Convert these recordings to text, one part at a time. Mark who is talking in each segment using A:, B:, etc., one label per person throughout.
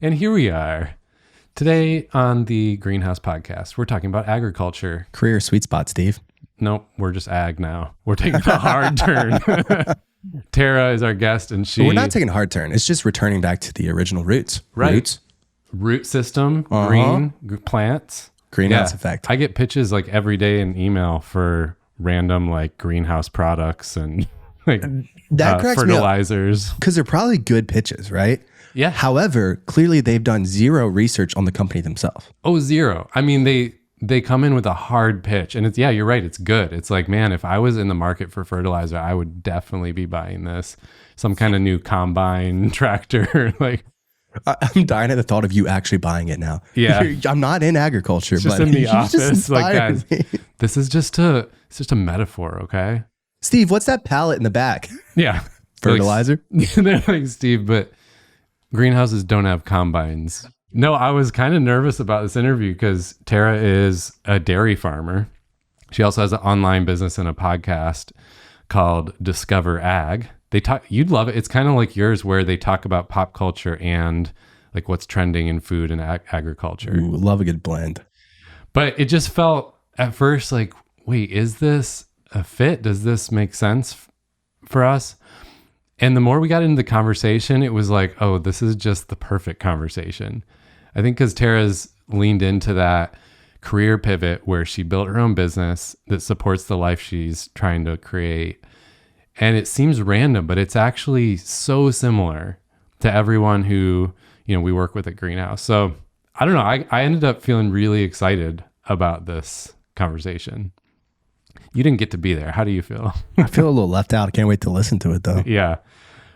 A: And here we are. Today on the Greenhouse Podcast, we're talking about agriculture.
B: Career sweet spot, Steve.
A: Nope, we're just ag now. We're taking a hard turn. Tara is our guest, and
B: We're not taking a hard turn. It's just returning back to the original roots.
A: Right.
B: Roots.
A: Root system, green plants.
B: Greenhouse effect.
A: I get pitches like every day in email for random like greenhouse products and like
B: That cracks me up,
A: fertilizers.
B: because they're probably good pitches, right?
A: Yeah.
B: However, clearly they've done zero research on the company themselves.
A: Oh, zero. I mean, they come in with a hard pitch, and it's, yeah, you're right. It's good. It's like, man, if I was in the market for fertilizer, I would definitely be buying this. Some kind of new combine tractor. Like,
B: I'm dying at the thought of you actually buying it now.
A: Yeah.
B: I'm not in agriculture,
A: it's just
B: but
A: in the
B: you just
A: office. Like,
B: inspired
A: guys,
B: me.
A: this is just a metaphor, okay?
B: Steve, what's that pallet in the back?
A: Yeah.
B: Fertilizer?
A: They're like, Steve, but greenhouses don't have combines. No, I was kind of nervous about this interview because Tara is a dairy farmer. She also has an online business and a podcast called Discover Ag. You'd love it. It's kind of like yours, where they talk about pop culture and like what's trending in food and agriculture.
B: Ooh, love a good blend.
A: But it just felt at first like, wait, is this a fit? Does this make sense for us? And the more we got into the conversation, it was like, oh, this is just the perfect conversation. I think because Tara's leaned into that career pivot where she built her own business that supports the life she's trying to create. And it seems random, but it's actually so similar to everyone who, we work with at Greenhouse. So I don't know. I ended up feeling really excited about this conversation. You didn't get to be there. How do you feel?
B: I feel a little left out. I can't wait to listen to it, though.
A: Yeah.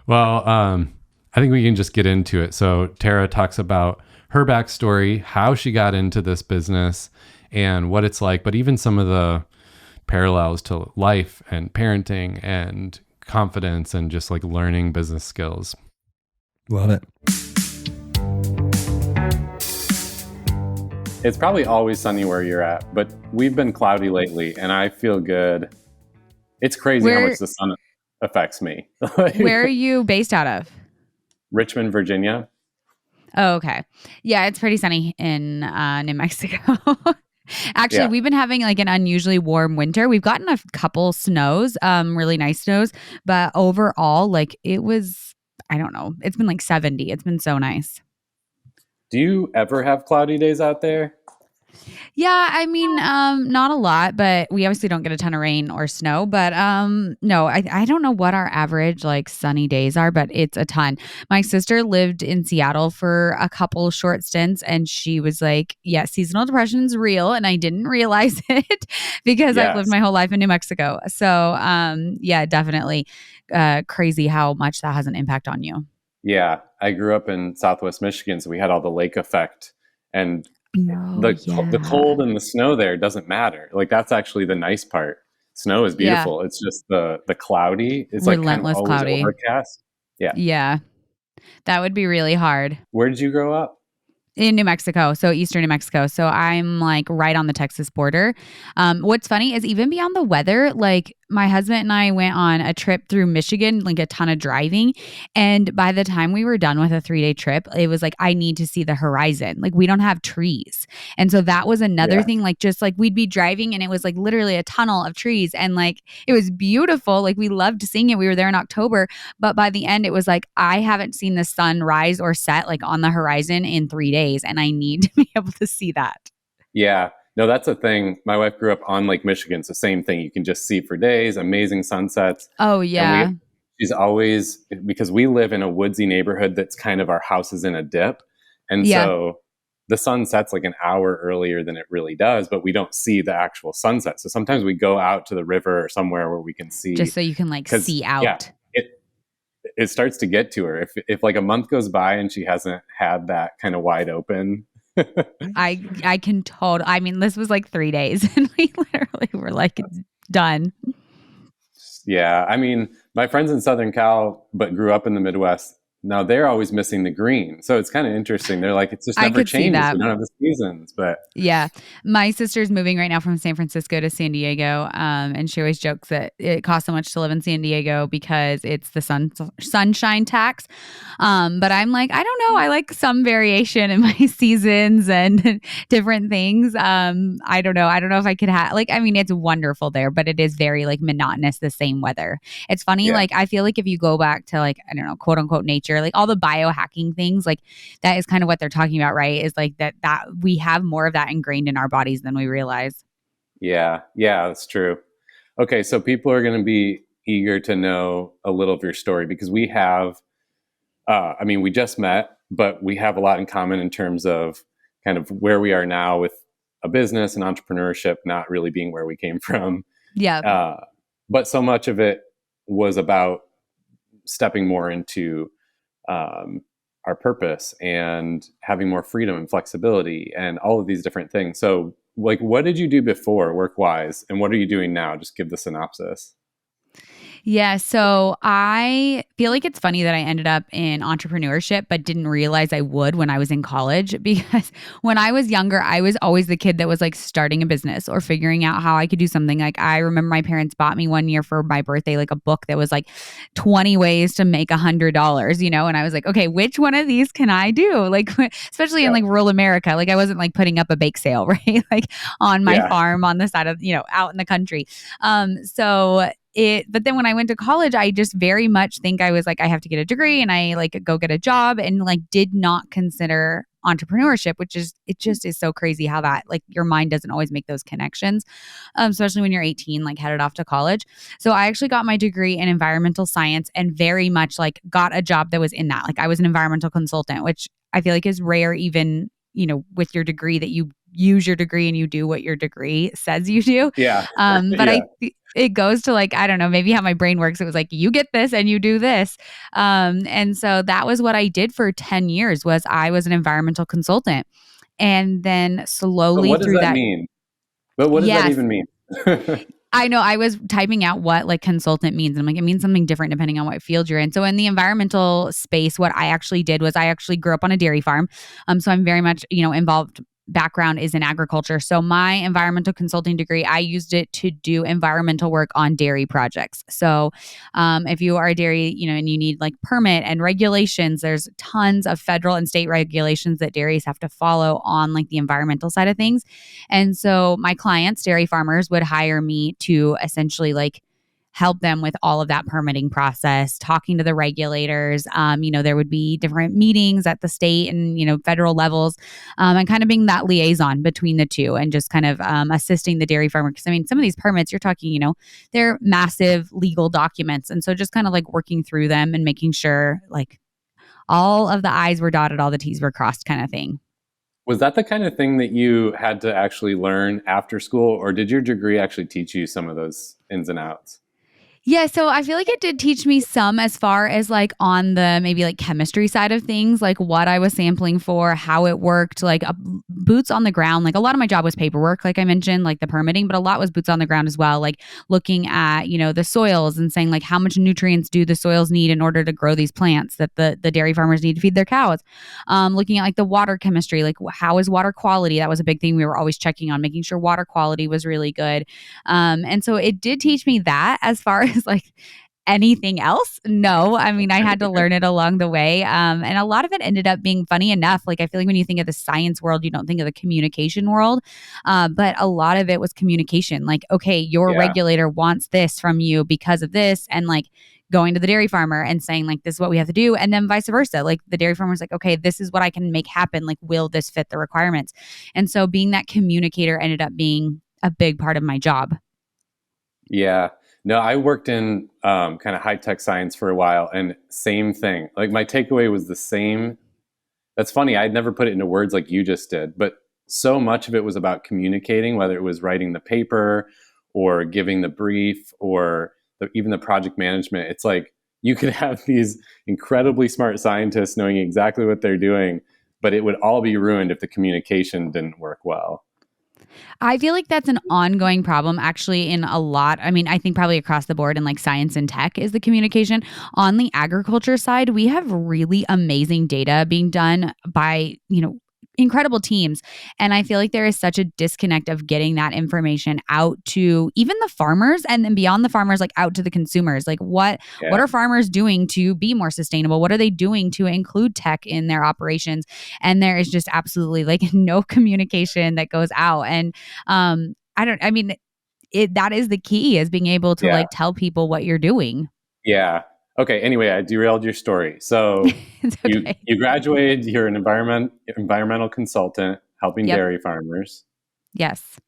A: Well, I think we can just get into it. So Tara talks about her backstory, how she got into this business and what it's like, but even some of the parallels to life and parenting and confidence and just like learning business skills.
B: Love it.
C: It's probably always sunny where you're at, but we've been cloudy lately and I feel good. It's crazy how much the sun affects me.
D: Where are you based out of?
C: Richmond, Virginia.
D: Oh, okay. Yeah, it's pretty sunny in New Mexico. Actually, we've been having like an unusually warm winter. We've gotten a couple snows, really nice snows, but overall, like it was, I don't know, it's been like 70. It's been so nice.
C: Do you ever have cloudy days out there?
D: Yeah, I mean, not a lot, but we obviously don't get a ton of rain or snow. But no, I don't know what our average like sunny days are, but it's a ton. My sister lived in Seattle for a couple short stints, and she was like, "Yeah, seasonal depression is real," and I didn't realize it because I've lived my whole life in New Mexico. So, yeah, definitely crazy how much that has an impact on you.
C: Yeah, I grew up in Southwest Michigan, so we had all the lake effect, and the cold and the snow there doesn't matter. Like that's actually the nice part. Snow is beautiful. Yeah. It's just the cloudy. It's
D: relentless,
C: like kind of always overcast. Yeah.
D: Yeah. That would be really hard.
C: Where did you grow up?
D: In New Mexico, so eastern New Mexico. So I'm like right on the Texas border. What's funny is even beyond the weather, like my husband and I went on a trip through Michigan, like a ton of driving. And by the time we were done with a 3-day trip, it was like, I need to see the horizon. Like we don't have trees. And so that was another thing, like just like we'd be driving and it was like literally a tunnel of trees. And like, it was beautiful. Like we loved seeing it. We were there in October, but by the end it was like, I haven't seen the sun rise or set like on the horizon in 3 days. And I need to be able to see that.
C: Yeah. No, that's a thing. My wife grew up on Lake Michigan. So same thing. You can just see for days, amazing sunsets.
D: Oh, yeah.
C: She's always, because we live in a woodsy neighborhood that's kind of our house is in a dip. And so the sun sets like an hour earlier than it really does, but we don't see the actual sunset. So sometimes we go out to the river or somewhere where we can see.
D: Just so you can like see out.
C: Yeah, it starts to get to her. If like a month goes by and she hasn't had that kind of wide open.
D: I can totally, I mean, this was like 3 days and we literally were like, it's done.
C: Yeah. I mean, my friends in Southern Cal, but grew up in the Midwest, now they're always missing the green. So it's kind of interesting. They're like, it's just
D: I
C: never
D: could see
C: changes.
D: that.
C: We don't have the seasons, but
D: Yeah. My sister's moving right now from San Francisco to San Diego. And she always jokes that it costs so much to live in San Diego because it's the sunshine tax. But I'm like, I don't know. I like some variation in my seasons and different things. I don't know. I don't know if I could have, like, I mean, it's wonderful there, but it is very like monotonous, the same weather. It's funny.
C: yeah.
D: Like, I feel like if you go back to like, I don't know, quote unquote nature, like all the biohacking things, like that is kind of what they're talking about, right? Is like that we have more of that ingrained in our bodies than we realize.
C: Yeah. Yeah, that's true. Okay. So people are going to be eager to know a little of your story because we have, I mean, we just met, but we have a lot in common in terms of kind of where we are now with a business and entrepreneurship, not really being where we came from.
D: Yeah.
C: But so much of it was about stepping more into our purpose and having more freedom and flexibility and all of these different things. So, like, what did you do before work-wise, and what are you doing now? Just give the synopsis.
D: Yeah. So I feel like it's funny that I ended up in entrepreneurship, but didn't realize I would when I was in college because when I was younger, I was always the kid that was like starting a business or figuring out how I could do something. Like I remember my parents bought me one year for my birthday, like a book that was like 20 ways to make $100, you know? And I was like, okay, which one of these can I do? Like, especially in like rural America, like I wasn't like putting up a bake sale, right? Like on my farm on the side of, you know, out in the country. But then when I went to college, I just very much think I was like, I have to get a degree and I like go get a job and like did not consider entrepreneurship, which is, it just is so crazy how that like your mind doesn't always make those connections, especially when you're 18, like headed off to college. So I actually got my degree in environmental science and very much like got a job that was in that. Like I was an environmental consultant, which I feel like is rare even, you know, with your degree that you use your degree and you do what your degree says you do.
C: Yeah.
D: But it goes to like, I don't know, maybe how my brain works. It was like, you get this and you do this. And so that was what I did for 10 years was I was an environmental consultant. And then slowly
C: But what does
D: through
C: that
D: that,
C: mean? But what does that
D: yes,
C: even mean?
D: I know I was typing out what like consultant means. And I'm like, it means something different depending on what field you're in. So in the environmental space, what I actually did was I actually grew up on a dairy farm. So I'm very much, you know, involved. Background is in agriculture. So my environmental consulting degree, I used it to do environmental work on dairy projects. So if you are a dairy, you know, and you need like permit and regulations, there's tons of federal and state regulations that dairies have to follow on like the environmental side of things. And so my clients, dairy farmers, would hire me to essentially like help them with all of that permitting process, talking to the regulators. You know, there would be different meetings at the state and, you know, federal levels, and kind of being that liaison between the two and just kind of assisting the dairy farmer. Because I mean, some of these permits you're talking, you know, they're massive legal documents. And so just kind of like working through them and making sure like all of the I's were dotted, all the T's were crossed kind of thing.
C: Was that the kind of thing that you had to actually learn after school, or did your degree actually teach you some of those ins and outs?
D: Yeah, so I feel like it did teach me some as far as like on the maybe like chemistry side of things, like what I was sampling for, how it worked, like boots on the ground. Like a lot of my job was paperwork, like I mentioned, like the permitting, but a lot was boots on the ground as well, like looking at, you know, the soils and saying like how much nutrients do the soils need in order to grow these plants that the dairy farmers need to feed their cows. Looking at like the water chemistry, like how is water quality? That was a big thing we were always checking on, making sure water quality was really good. And so it did teach me that. As far as like anything else, no. I mean, I had to learn it along the way. And a lot of it ended up being funny enough. Like I feel like when you think of the science world, you don't think of the communication world. But a lot of it was communication. Like, okay, your regulator wants this from you because of this. And like going to the dairy farmer and saying like, this is what we have to do. And then vice versa. Like the dairy farmer's like, okay, this is what I can make happen. Like, will this fit the requirements? And so being that communicator ended up being a big part of my job.
C: Yeah. No, I worked in kind of high-tech science for a while, and same thing. Like my takeaway was the same. That's funny. I'd never put it into words like you just did, but so much of it was about communicating, whether it was writing the paper or giving the brief or even the project management. It's like you could have these incredibly smart scientists knowing exactly what they're doing, but it would all be ruined if the communication didn't work well.
D: I feel like that's an ongoing problem actually in a lot. I mean, I think probably across the board in like science and tech is the communication. On the agriculture side, we have really amazing data being done by, incredible teams. And I feel like there is such a disconnect of getting that information out to even the farmers and then beyond the farmers, like out to the consumers. Like what
C: Yeah.
D: are farmers doing to be more sustainable? What are they doing to include tech in their operations? And there is just absolutely like no communication that goes out. And that is the key, is being able to
C: Yeah.
D: like tell people what you're doing.
C: Yeah. Okay. Anyway, I derailed your story. So
D: It's okay.
C: you graduated. You're an environmental consultant helping
D: Yep.
C: dairy farmers.
D: Yes.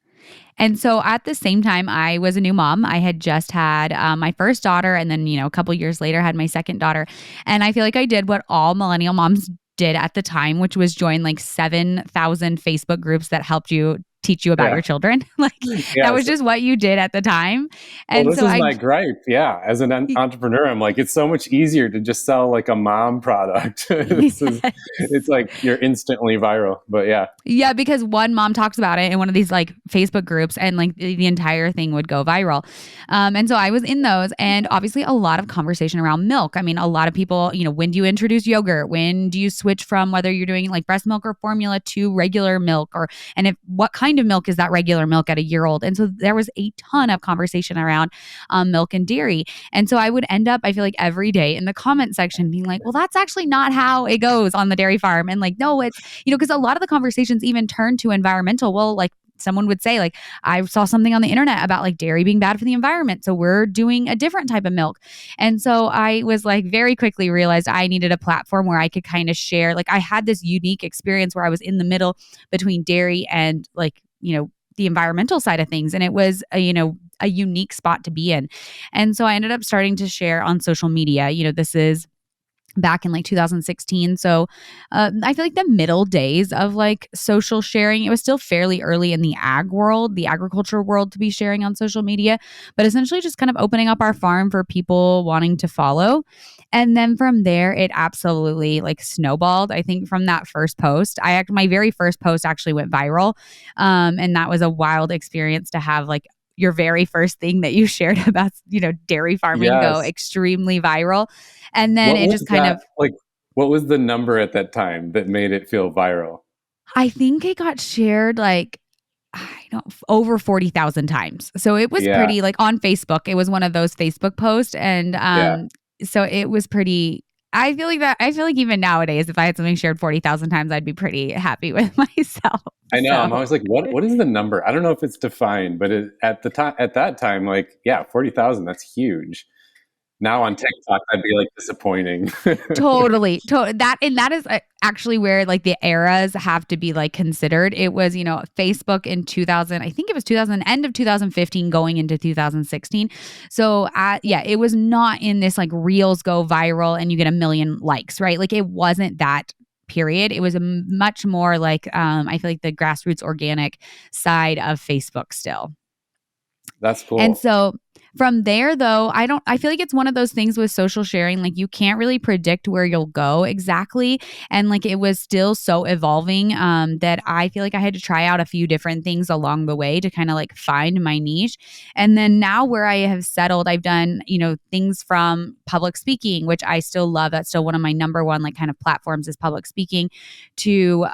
D: And so at the same time, I was a new mom. I had just had my first daughter, and then, a couple years later, had my second daughter. And I feel like I did what all millennial moms did at the time, which was join like 7,000 Facebook groups that helped you teach you about
C: Yeah.
D: your children. Like that was just what you did at the time. And
C: Well, this
D: so
C: is my gripe. Yeah. As an entrepreneur, I'm like, it's so much easier to just sell like a mom product. It's like you're instantly viral. But yeah.
D: Yeah, because one mom talks about it in one of these like Facebook groups, and like the entire thing would go viral. And so I was in those, and obviously a lot of conversation around milk. I mean, a lot of people, when do you introduce yogurt? When do you switch from whether you're doing like breast milk or formula to regular milk? And if what kind of milk is that regular milk at a year old? And so there was a ton of conversation around milk and dairy. And so I would end up, I feel like every day in the comment section being like, well, that's actually not how it goes on the dairy farm. And like, no, it's, because a lot of the conversations even turn to environmental. Well, like someone would say, like, I saw something on the internet about like dairy being bad for the environment, so we're doing a different type of milk. And so I was like, very quickly realized I needed a platform where I could kind of share. Like I had this unique experience where I was in the middle between dairy and like, the environmental side of things. And it was a unique spot to be in. And so I ended up starting to share on social media. This is back in like 2016. So I feel like the middle days of like social sharing, it was still fairly early in the agriculture world to be sharing on social media, but essentially just kind of opening up our farm for people wanting to follow. And then from there, it absolutely like snowballed. I think from that first post, my very first post actually went viral. And that was a wild experience to have like your very first thing that you shared about, dairy farming go
C: Yes.
D: extremely viral. And then
C: What
D: it
C: was
D: just kind
C: that,
D: of,
C: like, what was the number at that time that made it feel viral?
D: I think it got shared like, over 40,000 times. So it was pretty like on Facebook. It was one of those Facebook posts. And so it was pretty, I feel like even nowadays, if I had something shared 40,000 times, I'd be pretty happy with myself.
C: I know. I'm always like, what is the number? I don't know if it's defined, but at that time, like, 40,000, that's huge. Now on TikTok, I'd be like disappointing.
D: Totally. That is actually where like the eras have to be like considered. It was, Facebook in 2000, I think it was 2000, end of 2015 going into 2016. So it was not in this like reels go viral and you get 1 million likes, right? Like it wasn't that period. It was a much more like, I feel like the grassroots organic side of Facebook still.
C: That's cool.
D: And so from there, though, I feel like it's one of those things with social sharing, like you can't really predict where you'll go exactly. And like it was still so evolving that I feel like I had to try out a few different things along the way to kind of like find my niche. And then now where I have settled, I've done, things from public speaking, which I still love. That's still one of my number one like kind of platforms is public speaking, to,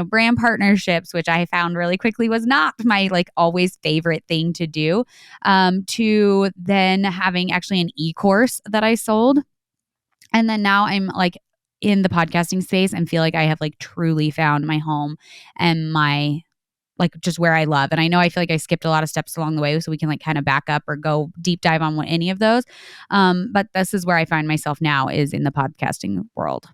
D: brand partnerships, which I found really quickly was not my like always favorite thing to do, to then having actually an e-course that I sold. And then now I'm like in the podcasting space and feel like I have like truly found my home and my like just where I love. And I know I feel like I skipped a lot of steps along the way, so we can like kind of back up or go deep dive on any of those. But this is where I find myself now, is in the podcasting world.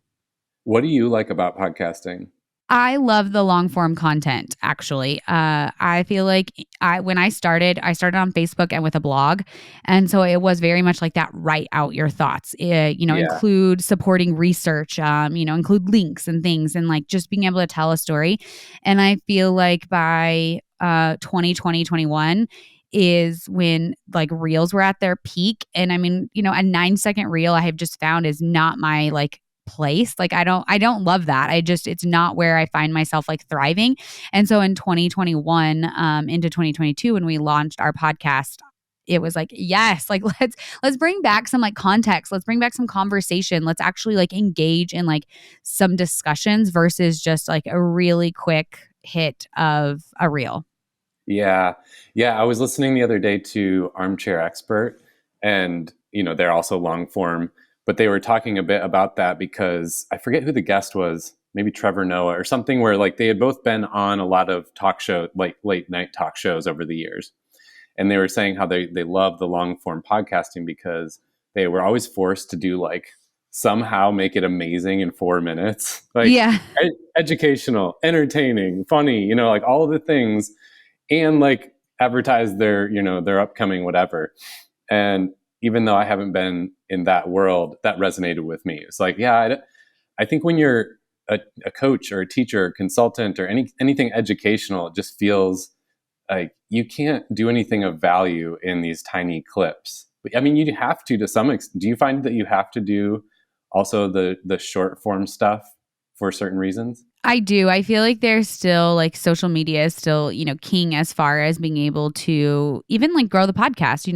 C: What do you like about podcasting?
D: I love the long form content, actually. I feel like when I started on Facebook and with a blog. And so it was very much like that, write out your thoughts, include supporting research, include links and things, and like just being able to tell a story. And I feel like by 2020, 21 is when like reels were at their peak. And I mean, a 9-second reel I have just found is not my like place. Like I don't love that. It's not where I find myself like thriving. And so in 2021 into 2022 when we launched our podcast, it was like, yes, like let's bring back some like context. Let's bring back some conversation. Let's actually like engage in like some discussions versus just like a really quick hit of a reel.
C: Yeah. Yeah. I was listening the other day to Armchair Expert, and, they're also long form, but they were talking a bit about that because I forget who the guest was, maybe Trevor Noah or something, where like they had both been on a lot of talk show, like late night talk shows over the years. And they were saying how they love the long form podcasting because they were always forced to do like somehow make it amazing in 4 minutes, like educational, entertaining, funny, like all of the things, and like advertise their upcoming whatever. And even though I haven't been in that world, that resonated with me. It's like, yeah, I think when you're a coach or a teacher or consultant or anything educational, it just feels like you can't do anything of value in these tiny clips. I mean, you have to some extent. Do you find that you have to do also the short form stuff for certain reasons?
D: I do. I feel like there's still like social media is still, king as far as being able to even like grow the podcast.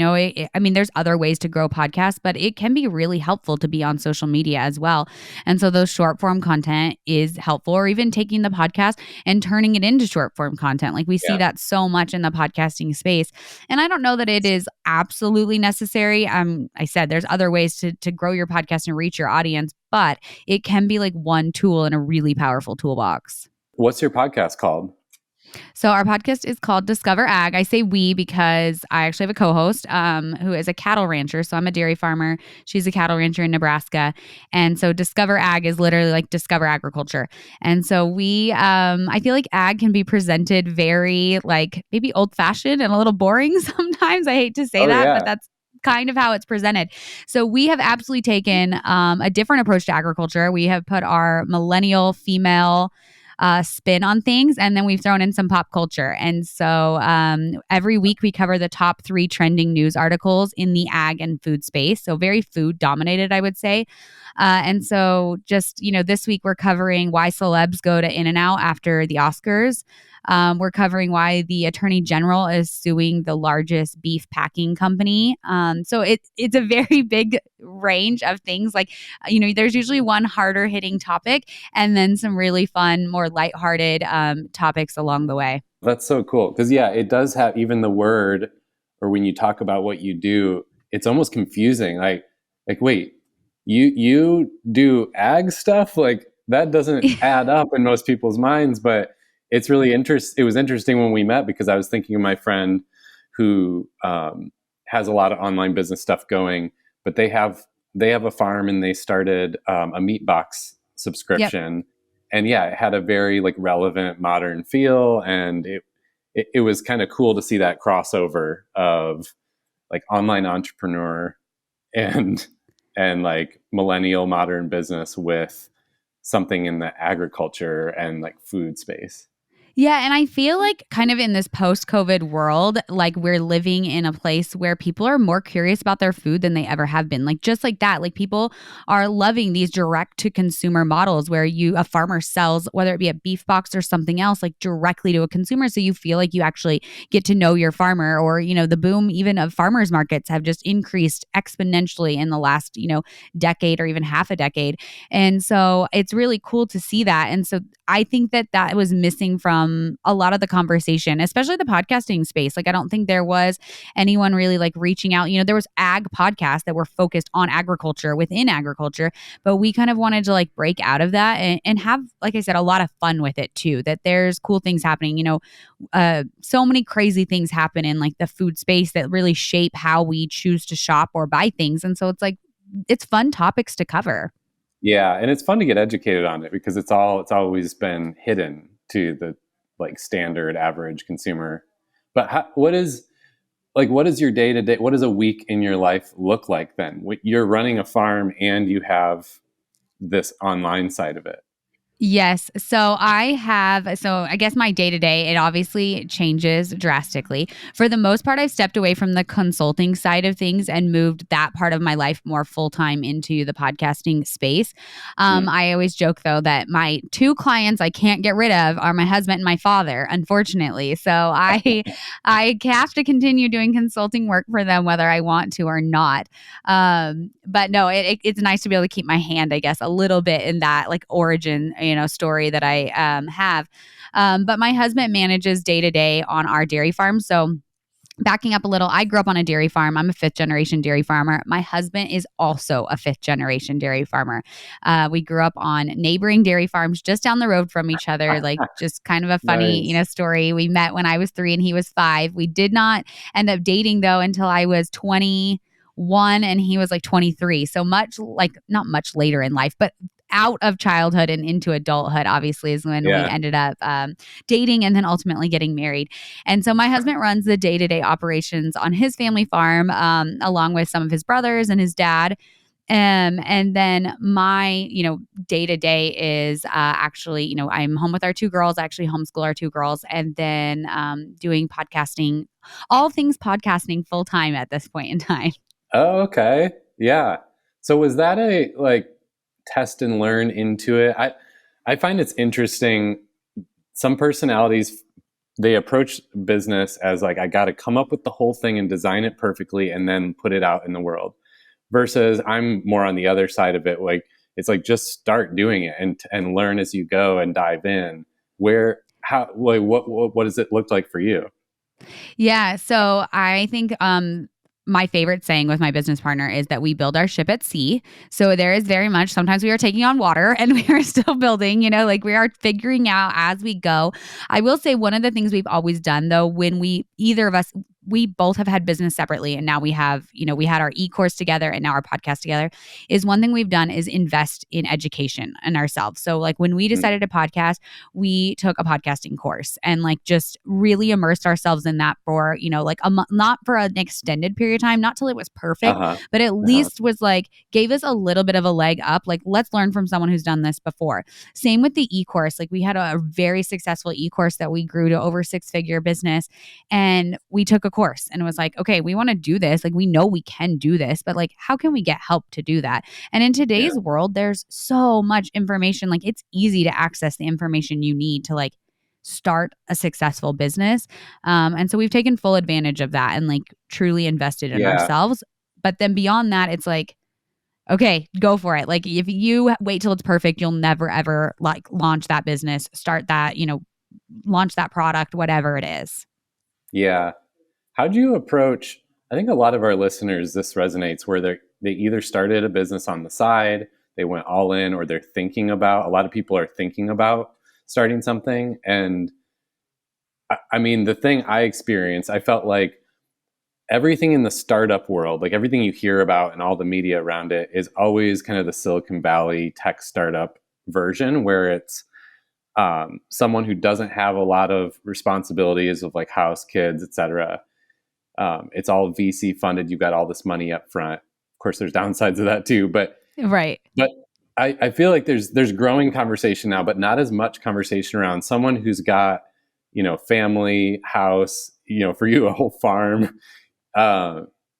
D: I mean, there's other ways to grow podcasts, but it can be really helpful to be on social media as well. And so those short form content is helpful, or even taking the podcast and turning it into short form content. Like we see that so much in the podcasting space. And I don't know that it is absolutely necessary. I said there's other ways to grow your podcast and reach your audience, but it can be like one tool in a really powerful toolbox.
C: What's your podcast called?
D: So our podcast is called Discover Ag. I say we because I actually have a co-host who is a cattle rancher. So I'm a dairy farmer. She's a cattle rancher in Nebraska. And so Discover Ag is literally like discover agriculture. And so I feel like ag can be presented very like maybe old fashioned and a little boring sometimes. I hate to say that, but that's kind of how it's presented. So we have absolutely taken a different approach to agriculture. We have put our millennial female spin on things, and then we've thrown in some pop culture. And so every week we cover the top 3 trending news articles in the ag and food space. So very food dominated, I would say. And so just, this week we're covering why celebs go to In-N-Out after the Oscars. We're covering why the Attorney General is suing the largest beef packing company. So it's a very big range of things. Like, there's usually one harder hitting topic and then some really fun, more lighthearted topics along the way.
C: That's so cool. Because it does have even the word, or when you talk about what you do, it's almost confusing. Like wait, you do ag stuff? Like that doesn't add up in most people's minds, but it's really interesting. It was interesting when we met because I was thinking of my friend who has a lot of online business stuff going, but they have a farm and they started a meat box subscription. Yep. And it had a very like relevant modern feel. And it was kind of cool to see that crossover of like online entrepreneur and like millennial modern business with something in the agriculture and like food space.
D: Yeah. And I feel like kind of in this post-COVID world, like we're living in a place where people are more curious about their food than they ever have been. Like just like that, like people are loving these direct to consumer models where a farmer sells, whether it be a beef box or something else, like directly to a consumer. So you feel like you actually get to know your farmer, or, the boom even of farmers markets have just increased exponentially in the last, decade or even half a decade. And so it's really cool to see that. And so I think that was missing from a lot of the conversation, especially the podcasting space. Like, I don't think there was anyone really like reaching out. There was ag podcasts that were focused on agriculture within agriculture, but we kind of wanted to like break out of that and have, like I said, a lot of fun with it too, that there's cool things happening. So many crazy things happen in like the food space that really shape how we choose to shop or buy things. And so it's like, it's fun topics to cover.
C: Yeah. And it's fun to get educated on it because it's always been hidden to the like standard average consumer. But what is your day to day? What does a week in your life look like then? You're running a farm and you have this online side of it.
D: Yes. So I guess my day to day, it obviously changes drastically. For the most part, I've stepped away from the consulting side of things and moved that part of my life more full time into the podcasting space.
C: Mm.
D: I always joke though that my two clients I can't get rid of are my husband and my father, unfortunately. So I have to continue doing consulting work for them whether I want to or not. But no, it's nice to be able to keep my hand, I guess, a little bit in that like origin, story that I have. But my husband manages day to day on our dairy farm. So backing up a little, I grew up on a dairy farm. I'm a fifth generation dairy farmer. My husband is also a fifth generation dairy farmer. We grew up on neighboring dairy farms just down the road from each other, like just kind of a funny,
C: Nice.
D: story. We met when I was 3 and he was 5. We did not end up dating though until I was 21 and he was like 23. So much like not much later in life, but out of childhood and into adulthood, obviously, is when we
C: Yeah.
D: ended up dating and then ultimately getting married. And so my husband runs the day-to-day operations on his family farm, along with some of his brothers and his dad. And then my, day-to-day is actually, I'm home with our 2 girls. I actually homeschool our 2 girls, and then doing podcasting, all things podcasting full time at this point in time.
C: Oh, okay. Yeah. So was that a like test and learn into it? I find it's interesting. Some personalities, they approach business as like, I got to come up with the whole thing and design it perfectly and then put it out in the world. Versus I'm more on the other side of it. Like, it's like, just start doing it and learn as you go and dive in. What does it look like for you?
D: Yeah. So I think my favorite saying with my business partner is that we build our ship at sea. So there is very much, sometimes we are taking on water and we are still building, like we are figuring out as we go. I will say one of the things we've always done though, when either of us, we both have had business separately and now we have, we had our e-course together and now our podcast together, is one thing we've done is invest in education and ourselves. So like when we decided to podcast, we took a podcasting course and like just really immersed ourselves in that for, like not for an extended period of time, not till it was perfect,
C: Uh-huh.
D: but at least was like, gave us a little bit of a leg up. Like, let's learn from someone who's done this before. Same with the e-course. Like we had a very successful e-course that we grew to over 6-figure business. And we took a course and it was like, okay, we want to do this. Like we know we can do this, but like, how can we get help to do that? And in today's world, there's so much information. Like it's easy to access the information you need to like start a successful business. And so we've taken full advantage of that and like truly invested in ourselves. But then beyond that, it's like, okay, go for it. Like if you wait till it's perfect, you'll never ever like launch that business, start that, launch that product, whatever it is.
C: Yeah. How do you approach, I think a lot of our listeners, this resonates where they either started a business on the side, they went all in, or a lot of people are thinking about starting something. And I mean, the thing I experienced, I felt like everything in the startup world, like everything you hear about and all the media around it is always kind of the Silicon Valley tech startup version where it's someone who doesn't have a lot of responsibilities of like house, kids, etc. It's all VC funded. You've got all this money up front. Of course, there's downsides of that too, but
D: right.
C: But I feel like there's growing conversation now, but not as much conversation around someone who's got, family, house, for you, a whole farm.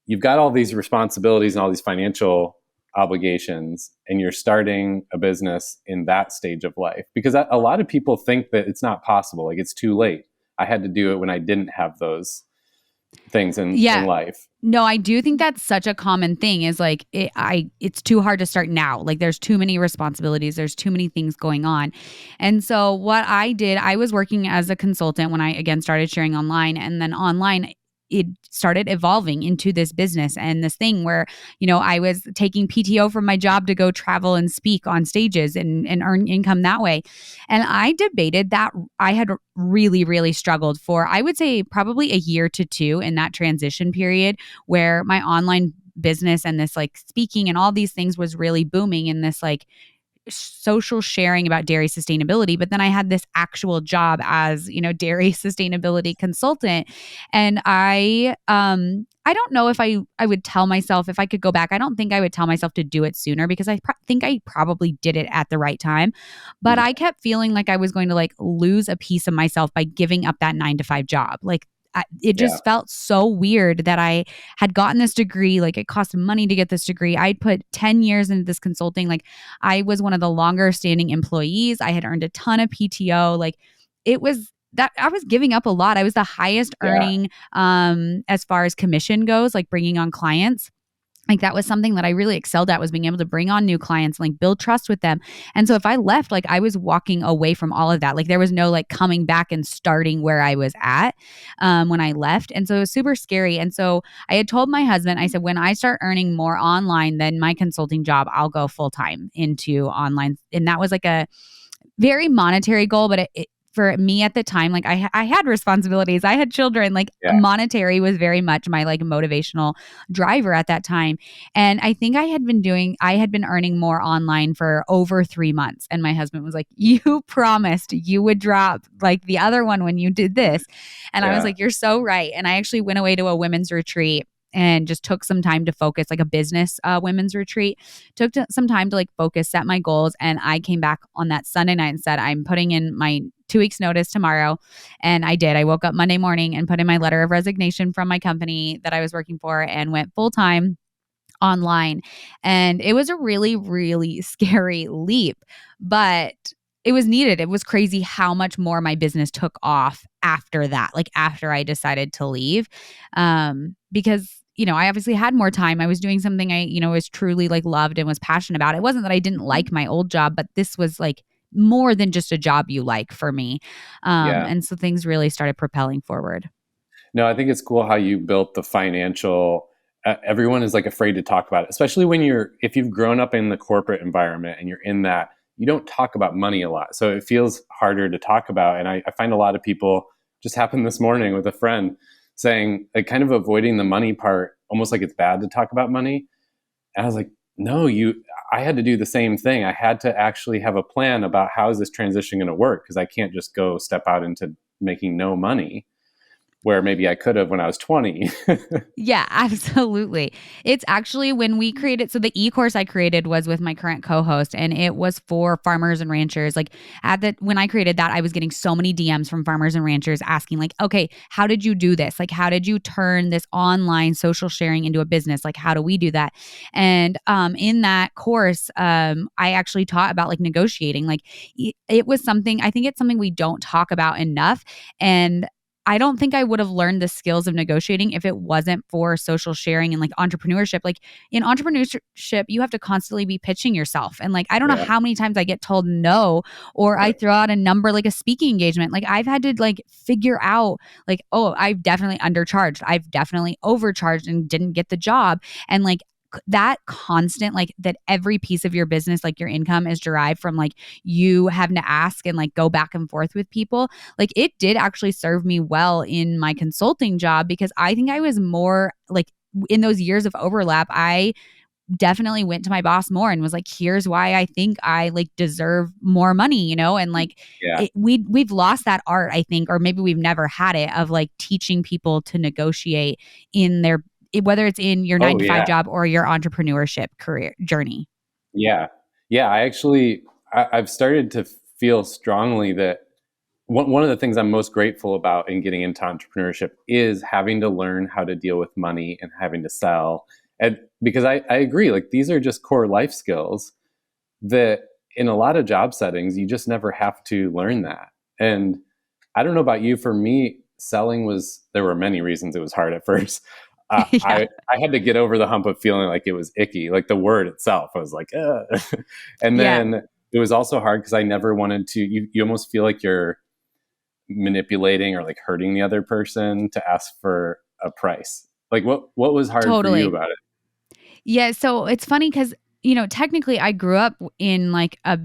C: You've got all these responsibilities and all these financial obligations, and you're starting a business in that stage of life, because a lot of people think that it's not possible. Like it's too late. I had to do it when I didn't have those things in life.
D: No, I do think that's such a common thing is like, it's too hard to start now. Like there's too many responsibilities. There's too many things going on. And so what I did, I was working as a consultant when I again started sharing online, and then online, it started evolving into this business and this thing where, I was taking PTO from my job to go travel and speak on stages and earn income that way. And I debated that. I had really, really struggled for, I would say probably a year to 2 in that transition period where my online business and this like speaking and all these things was really booming in this like social sharing about dairy sustainability, but then I had this actual job as, dairy sustainability consultant. And I don't know if I would tell myself if I could go back. I don't think I would tell myself to do it sooner because I think I probably did it at the right time. But I kept feeling like I was going to like lose a piece of myself by giving up that 9-to-5 job. Like it just felt so weird that I had gotten this degree. Like it cost money to get this degree. I'd put 10 years into this consulting. Like I was one of the longer standing employees. I had earned a ton of PTO. Like it was that I was giving up a lot. I was the highest earning as far as commission goes, like bringing on clients. Like that was something that I really excelled at, was being able to bring on new clients and like build trust with them. And so if I left, like I was walking away from all of that. Like there was no like coming back and starting where I was at when I left. And so it was super scary. And so I had told my husband, I said, when I start earning more online than my consulting job, I'll go full time into online. And that was like a very monetary goal, but for me at the time, like I had responsibilities, I had children, like monetary was very much my like motivational driver at that time. And I think I had been earning more online for over 3 months. And my husband was like, you promised you would drop like the other one when you did this. And I was like, you're so right. And I actually went away to a women's retreat and just took some time to focus, like a business women's retreat, some time to like focus, set my goals. And I came back on that Sunday night and said, I'm putting in my 2 weeks notice tomorrow. And I did. I woke up Monday morning and put in my letter of resignation from my company that I was working for and went full time online. And it was a really, really scary leap, but it was needed. It was crazy how much more my business took off after that, like after I decided to leave. Because I obviously had more time. I was doing something I, was truly like loved and was passionate about. It wasn't that I didn't like my old job, but this was like more than just a job you like for me. And so things really started propelling forward.
C: No, I think it's cool how you built the financial. Everyone is like afraid to talk about it, especially if you've grown up in the corporate environment and you're in that, you don't talk about money a lot. So it feels harder to talk about. And I find a lot of people, just happened this morning with a friend, saying like kind of avoiding the money part, almost like it's bad to talk about money. And I was like, no, I had to do the same thing. I had to actually have a plan about how is this transition going to work? Because I can't just go step out into making no money, where maybe I could have when I was 20.
D: Yeah, absolutely. It's actually when we created, so the e-course I created was with my current co-host, and it was for farmers and ranchers. Like when I created that, I was getting so many DMs from farmers and ranchers asking like, okay, how did you do this? Like, how did you turn this online social sharing into a business? Like, how do we do that? And in that course, I actually taught about like negotiating. Like it was something, I think it's something we don't talk about enough. And I don't think I would have learned the skills of negotiating if it wasn't for social sharing and like entrepreneurship. Like in entrepreneurship, you have to constantly be pitching yourself. And like, I don't know how many times I get told no, or I throw out a number, like a speaking engagement. Like I've had to like figure out like, oh, I've definitely undercharged. I've definitely overcharged and didn't get the job. And like, that constant, like that every piece of your business, like your income is derived from like you having to ask and like go back and forth with people. Like it did actually serve me well in my consulting job, because I think I was more like in those years of overlap, I definitely went to my boss more and was like, here's why I think I like deserve more money, and like we've lost that art, I think, or maybe we've never had it, of like teaching people to negotiate in their, whether it's in your 9-to-5 job or your entrepreneurship career journey.
C: Yeah. I've started to feel strongly that one of the things I'm most grateful about in getting into entrepreneurship is having to learn how to deal with money and having to sell. And because I agree, like these are just core life skills that in a lot of job settings, you just never have to learn that. And I don't know about you, for me, selling there were many reasons it was hard at first. I had to get over the hump of feeling like it was icky, like the word itself. I was like, and then it was also hard because I never wanted to, you almost feel like you're manipulating or like hurting the other person to ask for a price. Like what was hard for you about it?
D: Yeah. So it's funny because, technically I grew up in like a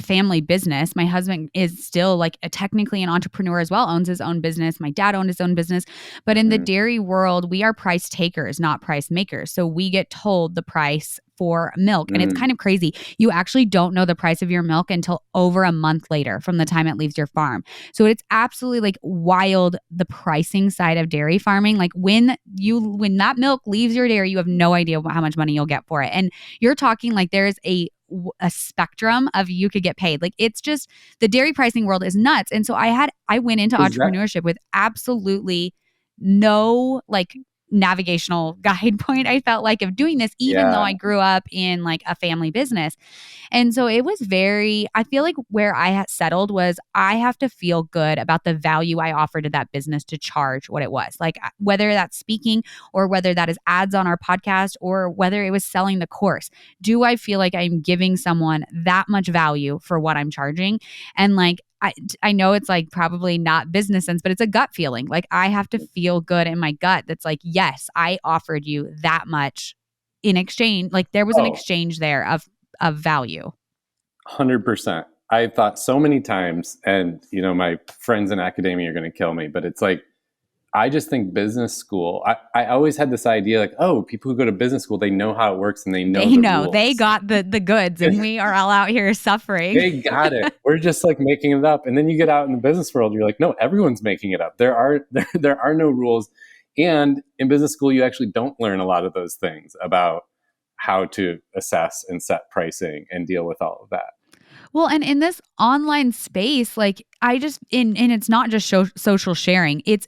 D: family business. My husband is still like technically an entrepreneur as well, owns his own business. My dad owned his own business. But in the dairy world, we are price takers, not price makers. So we get told the price for milk. And it's kind of crazy. You actually don't know the price of your milk until over a month later from the time it leaves your farm. So it's absolutely like wild, the pricing side of dairy farming. Like when that milk leaves your dairy, you have no idea how much money you'll get for it. And you're talking like there's a spectrum of you could get paid. Like it's just the dairy pricing world is nuts. And so I went into entrepreneurship with absolutely no like navigational guide point, I felt like, of doing this, even though I grew up in like a family business. And so it was I feel like where I had settled was I have to feel good about the value I offered to that business to charge what it was. Like whether that's speaking or whether that is ads on our podcast or whether it was selling the course. Do I feel like I'm giving someone that much value for what I'm charging? And like, I know it's like probably not business sense, but it's a gut feeling. Like I have to feel good in my gut. That's like, yes, I offered you that much in exchange. Like there was an exchange there of value.
C: 100%. I've thought so many times, and my friends in academia are going to kill me, but it's like, I just think business school, I always had this idea like, oh, people who go to business school, they know how it works and they know the rules.
D: They got the goods and we are all out here suffering.
C: They got it. We're just like making it up. And then you get out in the business world, you're like, no, everyone's making it up. There are no rules. And in business school, you actually don't learn a lot of those things about how to assess and set pricing and deal with all of that.
D: Well, and in this online space, like and it's not just social sharing. It's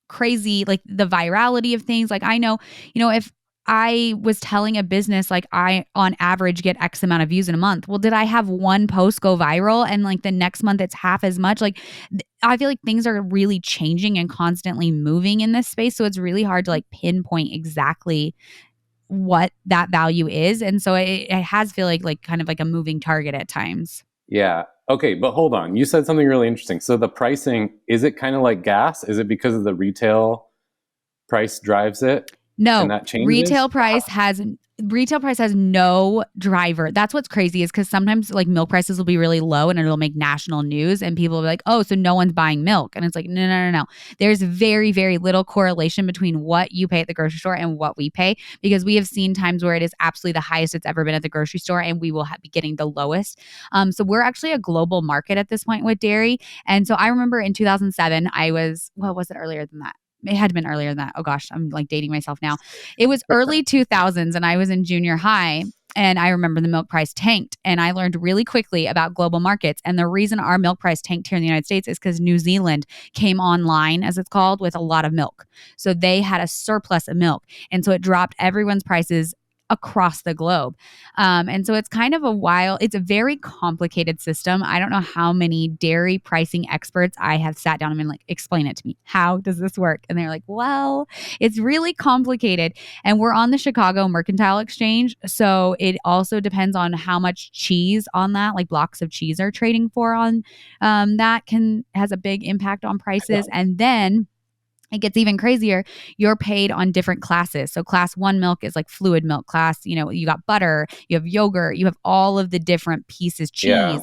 D: crazy, like the virality of things. Like I know, if I was telling a business, like I on average get X amount of views in a month. Well, did I have one post go viral and like the next month it's half as much? Like I feel like things are really changing and constantly moving in this space. So it's really hard to like pinpoint exactly what that value is. And so it has feel like kind of like a moving target at times.
C: Yeah. Okay, but hold on. You said something really interesting. So the pricing, is it kind of like gas? Is it because of the retail price drives it?
D: No,
C: and that changes?
D: retail price has no driver. That's what's crazy is because sometimes like milk prices will be really low and it'll make national news and people will be like, oh, so no one's buying milk. And it's like, no. There's very, very little correlation between what you pay at the grocery store and what we pay, because we have seen times where it is absolutely the highest it's ever been at the grocery store and we will be getting the lowest. So we're actually a global market at this point with dairy. And so I remember in 2007, was it earlier than that? It had been earlier than that. Oh gosh, I'm like dating myself now. It was early 2000s and I was in junior high, and I remember the milk price tanked, and I learned really quickly about global markets. And the reason our milk price tanked here in the United States is because New Zealand came online, as it's called, with a lot of milk. So they had a surplus of milk. And so it dropped everyone's prices across the globe. And so it's kind of it's a very complicated system. I don't know how many dairy pricing experts I have sat down and been like, explain it to me. How does this work? And they're like, well, it's really complicated. And we're on the Chicago Mercantile Exchange. So it also depends on how much cheese on that, like blocks of cheese are trading for on that has a big impact on prices. And then it gets even crazier. You're paid on different classes. So class 1 milk is like fluid milk class. You got butter, you have yogurt, you have all of the different pieces, cheese,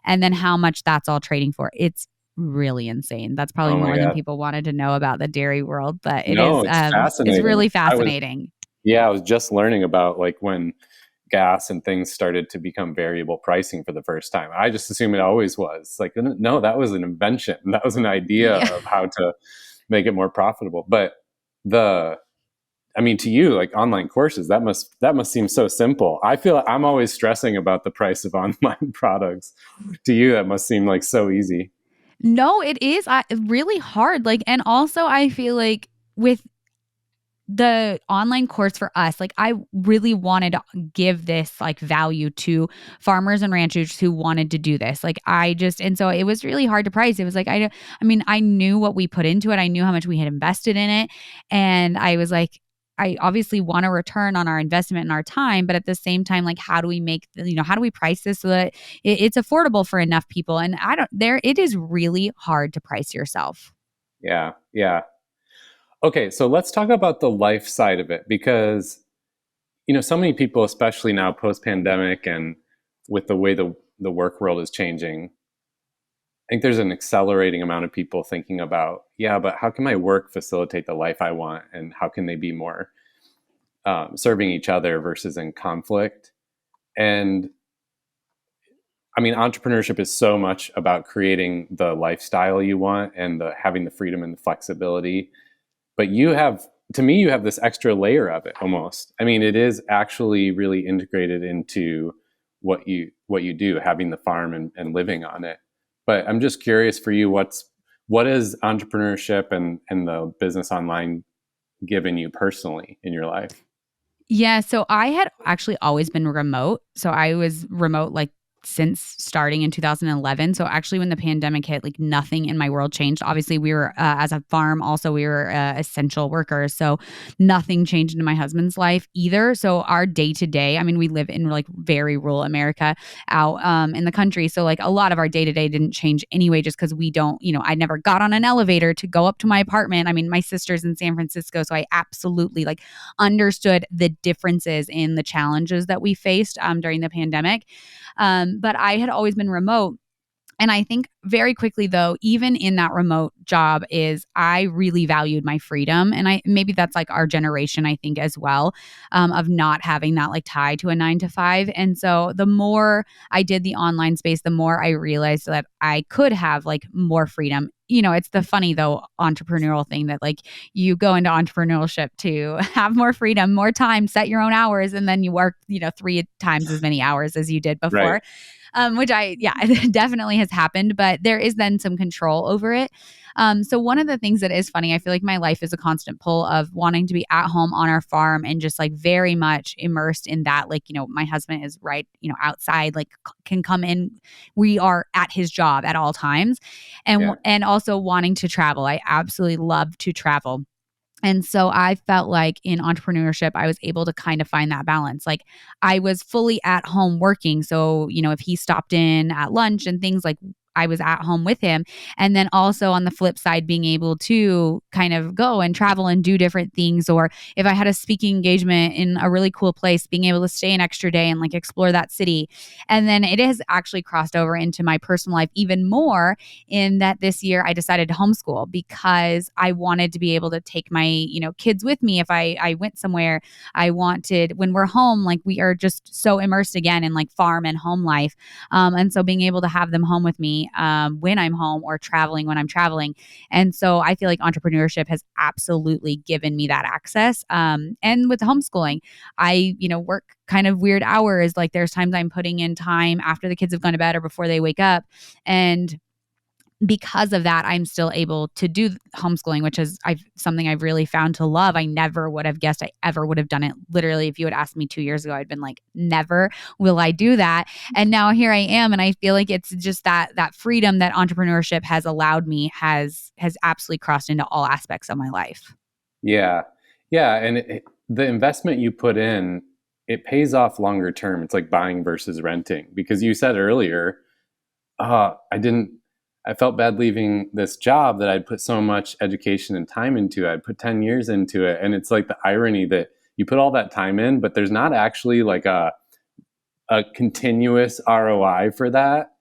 D: and then how much that's all trading for. It's really insane. That's probably more than people wanted to know about the dairy world, but it's fascinating. It's really fascinating.
C: I was just learning about like when gas and things started to become variable pricing for the first time. I just assumed it always was. Like, no, that was an invention. That was an idea of how to make it more profitable. But to you, like online courses, that must seem so simple. I feel like I'm always stressing about the price of online products. To you, that must seem like so easy.
D: No, it is really hard. Like, and also I feel like with the online course for us, like I really wanted to give this like value to farmers and ranchers who wanted to do this. And so it was really hard to price. It was like, I knew what we put into it. I knew how much we had invested in it. And I was like, I obviously want a return on our investment and our time, but at the same time, like, how do we price this so that it's affordable for enough people? And it is really hard to price yourself.
C: Yeah. Yeah. Okay, so let's talk about the life side of it, because, so many people, especially now post-pandemic and with the way the work world is changing, I think there's an accelerating amount of people thinking about, but how can my work facilitate the life I want? And how can they be more serving each other versus in conflict. And I mean, entrepreneurship is so much about creating the lifestyle you want and having the freedom and the flexibility. But to me, you have this extra layer of it almost. I mean, it is actually really integrated into what you do, having the farm and living on it. But I'm just curious for you, what is entrepreneurship and the business online given you personally in your life?
D: Yeah, so I had actually always been remote. So I was remote like since starting in 2011. So actually when the pandemic hit, like nothing in my world changed. Obviously we were as a farm, also we were essential workers. So nothing changed in my husband's life either. So our day to day, I mean, we live in like very rural America out in the country. So like a lot of our day to day didn't change anyway, just because we don't, I never got on an elevator to go up to my apartment. I mean, my sister's in San Francisco. So I absolutely like understood the differences in the challenges that we faced during the pandemic. But I had always been remote. And I think very quickly, though, even in that remote job, is I really valued my freedom. And maybe that's like our generation, I think, as well, of not having that like tie to a 9 to 5. And so the more I did the online space, the more I realized that I could have like more freedom. It's the funny, though, entrepreneurial thing that like you go into entrepreneurship to have more freedom, more time, set your own hours, and then you work, 3 times as many hours as you did before.
C: Right.
D: Which it definitely has happened, but there is then some control over it. So one of the things that is funny, I feel like my life is a constant pull of wanting to be at home on our farm and just like very much immersed in that. Like, my husband is right, outside, like can come in. We are at his job at all times. And also wanting to travel. I absolutely love to travel. And so I felt like in entrepreneurship, I was able to kind of find that balance. Like I was fully at home working. So, if he stopped in at lunch and things like I was at home with him. And then also on the flip side, being able to kind of go and travel and do different things. Or if I had a speaking engagement in a really cool place, being able to stay an extra day and like explore that city. And then it has actually crossed over into my personal life even more in that this year I decided to homeschool because I wanted to be able to take my, kids with me. If I went somewhere, I wanted, when we're home, like we are just so immersed again in like farm and home life. And so being able to have them home with me when I'm home or traveling when I'm traveling. And so I feel like entrepreneurship has absolutely given me that access. And with homeschooling, I, work kind of weird hours. Like there's times I'm putting in time after the kids have gone to bed or before they wake up. And because of that, I'm still able to do homeschooling, which is something I've really found to love. I never would have guessed I ever would have done it. Literally, if you had asked me 2 years ago, I'd been like, never will I do that. And now here I am. And I feel like it's just that freedom that entrepreneurship has allowed me has absolutely crossed into all aspects of my life.
C: Yeah. Yeah. And the investment you put in, it pays off longer term. It's like buying versus renting, because you said earlier, I felt bad leaving this job that I'd put so much education and time into. I'd put 10 years into it. And it's like the irony that you put all that time in, but there's not actually like a continuous ROI for that,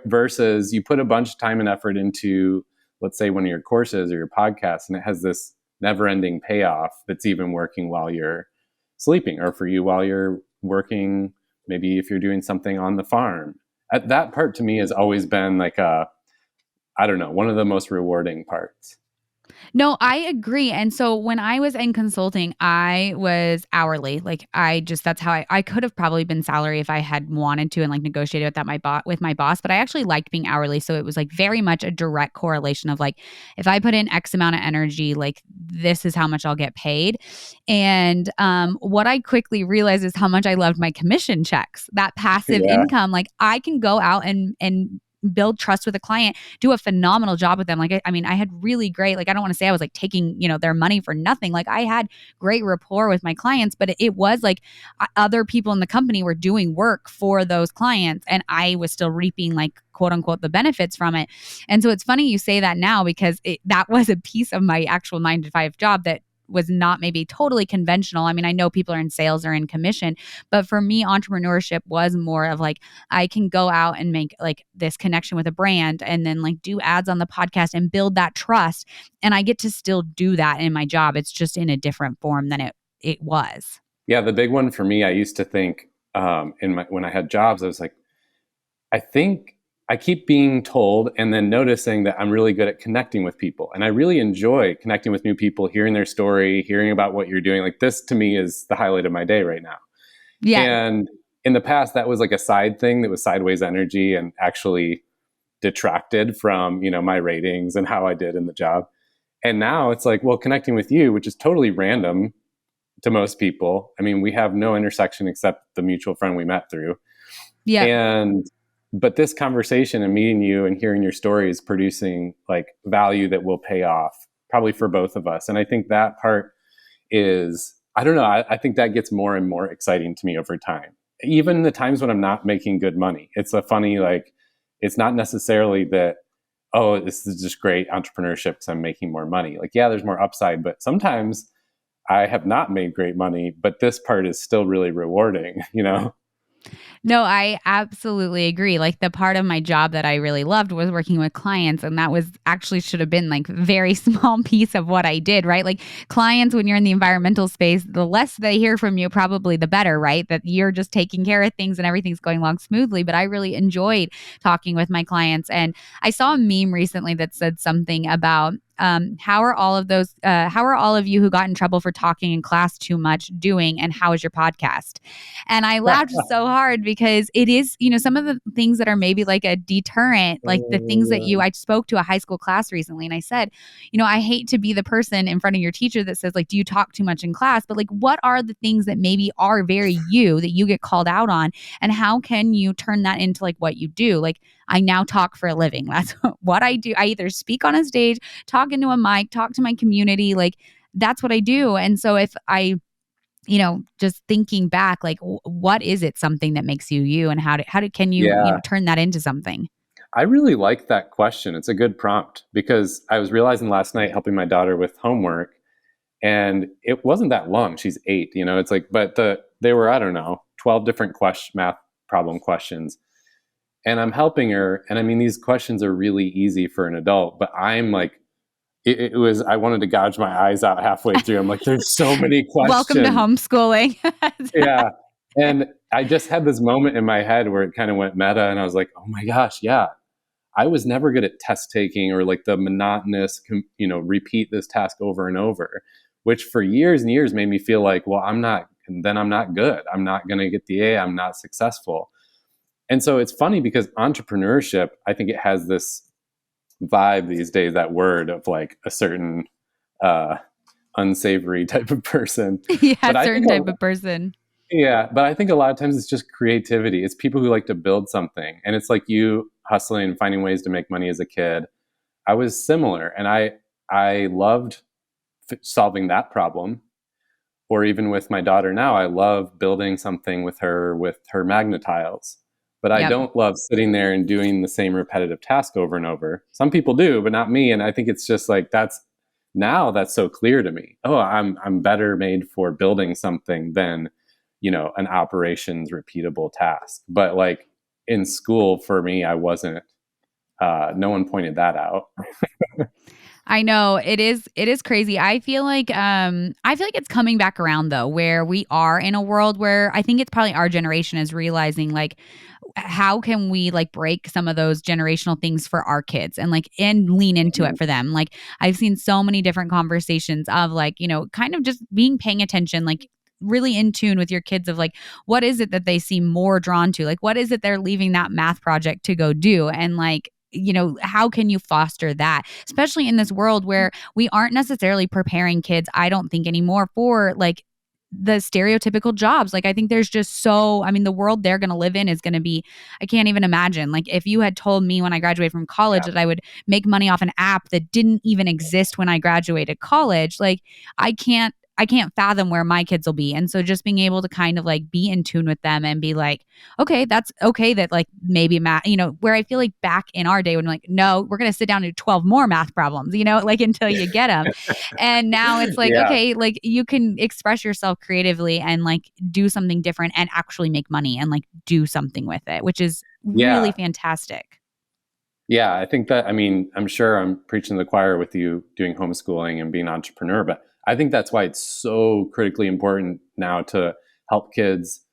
C: versus you put a bunch of time and effort into, let's say, one of your courses or your podcast, and it has this never ending payoff that's even working while you're sleeping, or for you while you're working, maybe if you're doing something on the farm. That part to me has always been like one of the most rewarding parts.
D: No, I agree. And so when I was in consulting, I was hourly. Like that's how I could have probably been salary if I had wanted to and like negotiated with that with my boss, but I actually liked being hourly. So it was like very much a direct correlation of like, if I put in X amount of energy, like this is how much I'll get paid. And what I quickly realized is how much I loved my commission checks, that passive income. Like I can go out and build trust with a client, do a phenomenal job with them. Like, I mean, I had really great, like, I don't want to say I was like taking, their money for nothing. Like I had great rapport with my clients, but it was like other people in the company were doing work for those clients and I was still reaping like quote unquote the benefits from it. And so it's funny you say that now because that was a piece of my actual 9 to 5 job that was not maybe totally conventional. I mean, I know people are in sales or in commission, but for me, entrepreneurship was more of like, I can go out and make like this connection with a brand and then like do ads on the podcast and build that trust. And I get to still do that in my job. It's just in a different form than it it was.
C: Yeah, the big one for me, I used to think when I had jobs, I was like, I think I keep being told and then noticing that I'm really good at connecting with people. And I really enjoy connecting with new people, hearing their story, hearing about what you're doing. Like this to me is the highlight of my day right now.
D: Yeah.
C: And in the past, that was like a side thing that was sideways energy and actually detracted from, my ratings and how I did in the job. And now it's like, well, connecting with you, which is totally random to most people. I mean, we have no intersection except the mutual friend we met through.
D: Yeah.
C: But this conversation and meeting you and hearing your story is producing like value that will pay off probably for both of us. And I think that part is, I don't know, I think that gets more and more exciting to me over time. Even the times when I'm not making good money, it's a funny, like, it's not necessarily that, oh, this is just great entrepreneurship because I'm making more money. Like, yeah, there's more upside, but sometimes I have not made great money, but this part is still really rewarding,
D: No, I absolutely agree. Like the part of my job that I really loved was working with clients. And that was actually should have been like very small piece of what I did, right? Like clients, when you're in the environmental space, the less they hear from you, probably the better, right? That you're just taking care of things and everything's going along smoothly. But I really enjoyed talking with my clients. And I saw a meme recently that said something about how are all of you who got in trouble for talking in class too much doing, and how is your podcast? And I laughed so hard because it is, some of the things that are maybe like a deterrent, like the things that I spoke to a high school class recently and I said, I hate to be the person in front of your teacher that says like, do you talk too much in class? But like, what are the things that maybe are very you that you get called out on? And how can you turn that into like what you do? Like, I now talk for a living. That's what I do. I either speak on a stage, talk into a mic, talk to my community. Like that's what I do. And so if I, just thinking back, like what is it something that makes you you, and can you, turn that into something?
C: I really like that question. It's a good prompt because I was realizing last night helping my daughter with homework, and it wasn't that long. She's 8, it's like, but they were, I don't know, 12 different math problem questions. And I'm helping her. And I mean, these questions are really easy for an adult, but I'm like, it was, I wanted to gouge my eyes out halfway through. I'm like, there's so many questions.
D: Welcome to homeschooling.
C: Yeah. And I just had this moment in my head where it kind of went meta and I was like, oh my gosh, yeah. I was never good at test taking or like the monotonous, repeat this task over and over, which for years and years made me feel like, well, I'm not good. I'm not going to get the A. I'm not successful. And so it's funny because entrepreneurship, I think it has this vibe these days, that word of like a certain unsavory type of person.
D: Yeah, certain type of person.
C: Yeah, but I think a lot of times it's just creativity. It's people who like to build something. And it's like you hustling and finding ways to make money as a kid. I was similar, and I loved solving that problem. Or even with my daughter now, I love building something with her magnet tiles. But I don't love sitting there and doing the same repetitive task over and over. Some people do, but not me. And I think it's just like that's so clear to me. Oh, I'm better made for building something than, an operations repeatable task. But like in school for me, I wasn't. No one pointed that out.
D: I know it is crazy. I feel like it's coming back around though, where we are in a world where I think it's probably our generation is realizing like, how can we like break some of those generational things for our kids and lean into it for them? Like I've seen so many different conversations of like, kind of just paying attention, like really in tune with your kids of like, what is it that they seem more drawn to? Like, what is it they're leaving that math project to go do? And like, how can you foster that, especially in this world where we aren't necessarily preparing kids, I don't think anymore for like the stereotypical jobs. Like I think there's just the world they're going to live in is going to be, I can't even imagine. Like if you had told me when I graduated from college that I would make money off an app that didn't even exist when I graduated college, like I can't fathom where my kids will be. And so just being able to kind of like be in tune with them and be like, okay, that's okay that like maybe math, where I feel like back in our day when like, no, we're going to sit down and do 12 more math problems, like until you get them. And now it's like, okay, like you can express yourself creatively and like do something different and actually make money and like do something with it, which is really fantastic. Yeah,
C: I think that, I'm sure I'm preaching to the choir with you doing homeschooling and being an entrepreneur, but I think that's why it's so critically important now to help kids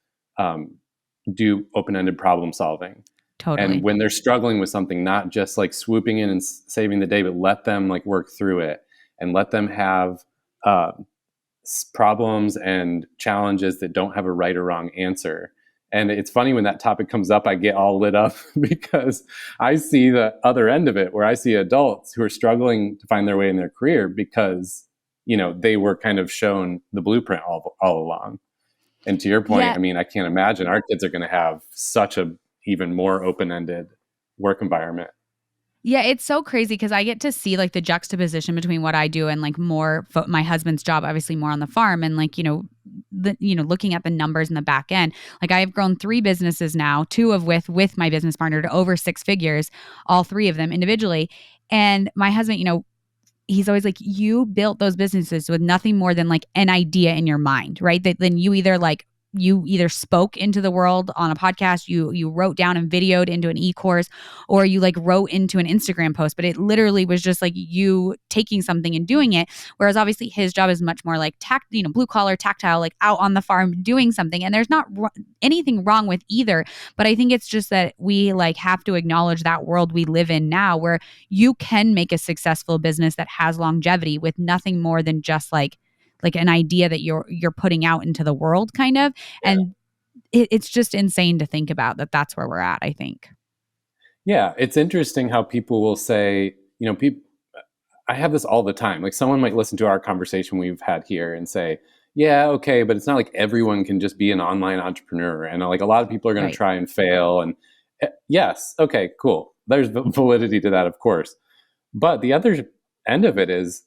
C: do open-ended problem solving.
D: Totally.
C: And when they're struggling with something, not just like swooping in and saving the day, but let them like work through it and let them have problems and challenges that don't have a right or wrong answer. And it's funny when that topic comes up, I get all lit up because I see the other end of it, where I see adults who are struggling to find their way in their career because, you know, they were kind of shown the blueprint all along. And to your point,
D: Yeah.
C: I mean, I can't imagine our kids are going to have such a even more open-ended work environment.
D: Yeah, it's so crazy because I get to see like the juxtaposition between what I do and like more my husband's job, obviously more on the farm, and like, looking at the numbers in the back end. Like I have grown 3 businesses now, 2 of with my business partner to over 6 figures, all 3 of them individually. And my husband, he's always like, you built those businesses with nothing more than like an idea in your mind, right? That then you either spoke into the world on a podcast, you wrote down and videoed into an e-course, or you like wrote into an Instagram post, but it literally was just like you taking something and doing it. Whereas obviously his job is much more like blue collar, tactile, like out on the farm doing something. And there's not anything wrong with either. But I think it's just that we like have to acknowledge that world we live in now, where you can make a successful business that has longevity with nothing more than just like an idea that you're putting out into the world kind of.
C: Yeah.
D: And it's just insane to think about that that's where we're at, I think.
C: Yeah. It's interesting how people will say, I have this all the time. Like someone might listen to our conversation we've had here and say, yeah, okay, but it's not like everyone can just be an online entrepreneur. And like a lot of people are going to try and fail. And yes, okay, cool. There's validity to that, of course. But the other end of it is,